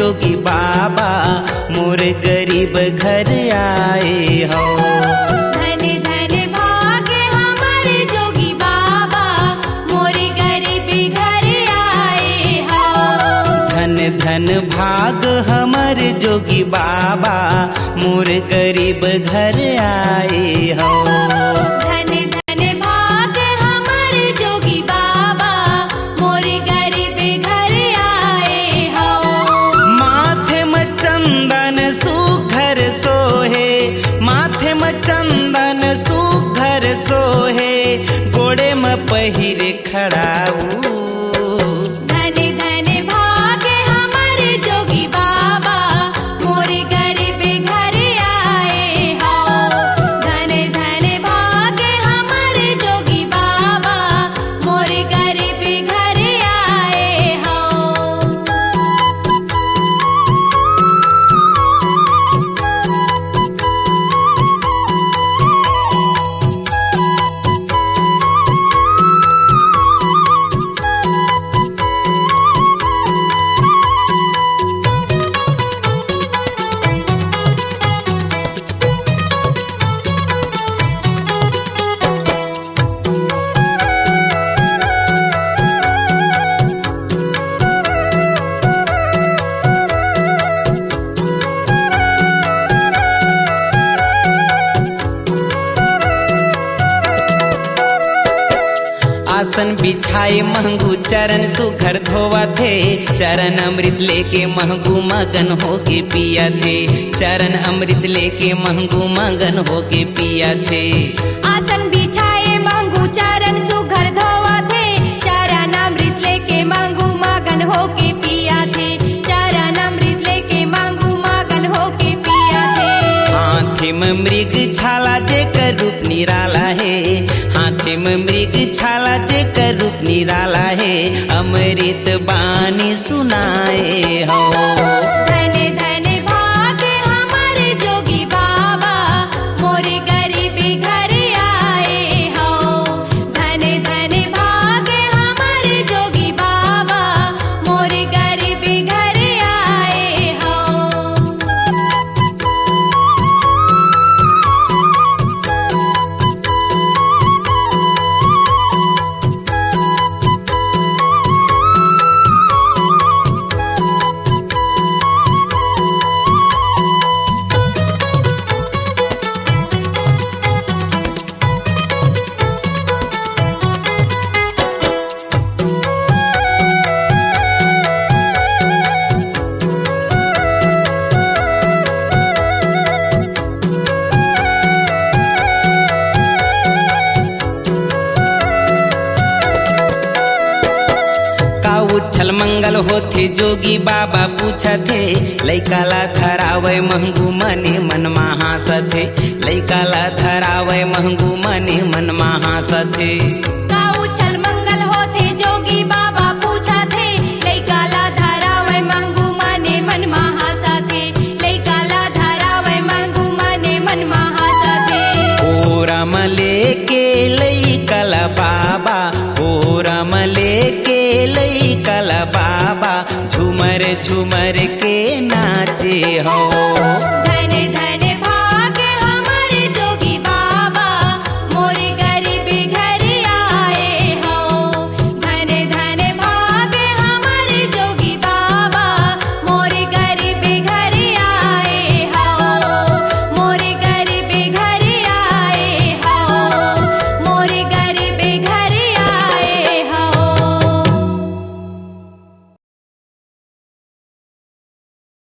जोगी बाबा मोर गरीब घर आए हो। धन धन भाग हमारे जोगी बाबा मोर गरीब घर आए हो। धन धन भाग हमर जोगी बाबा मोर गरीब घर आए हो। धन धन भाग हमारे जोगी बाबा मोर गरीब घर आए हो। माथे में चंदन सुघर सोहे, माथे में चंदन सुघर सोहे, गोड़े में पहिर खड़ाऊ। धन धन भाग हमारे जोगी बाबा मोर गरीब घर आए हो। धन धन भाग हमारे जोगी बाबा मोर गरीब घर आए हो। आसन बिछाए महंगू चरण सुघर धोवा थे, चरण अमृत लेके महंगू मगन होके पिया थे। चरण अमृत लेके महंगू मगन होके पिया थे। आसन बिछाए मांगू चरण सुघर धोवा थे, चरण अमृत लेके मांगू मगन होके पिया थे। चरण अमृत लेके मांगू मगन होके पिया थे। हाथी में मृग छाला जेकर रूप निराला है, हाथी में मृग छाला जेकर रूप निराला है, अमृत बानी सुनाए हो। धन धन भाग हमारे जोगी बाबा मोर गरीब घर आए हो। धन धन भाग हमारे जोगी बाबा मोर गरीब घर आए हो। उछल मंगल होथे जोगी बाबा पूछा थे, लैकाला धरावे महंगू मने मन महासथे। लैकाला धरावे महंगू मने मन महासथे। का उछल मंगल होथे जोगी बाबा पूछा थे, लैकाला धरावे महंगू मने मन महासथे। लैकाला धरावे महंगू मने मन महासथे। ओरम लेके लैकाला बाबा, ओरम लेके लैकाला बाबा, झूमर झूमर के नाचे हो।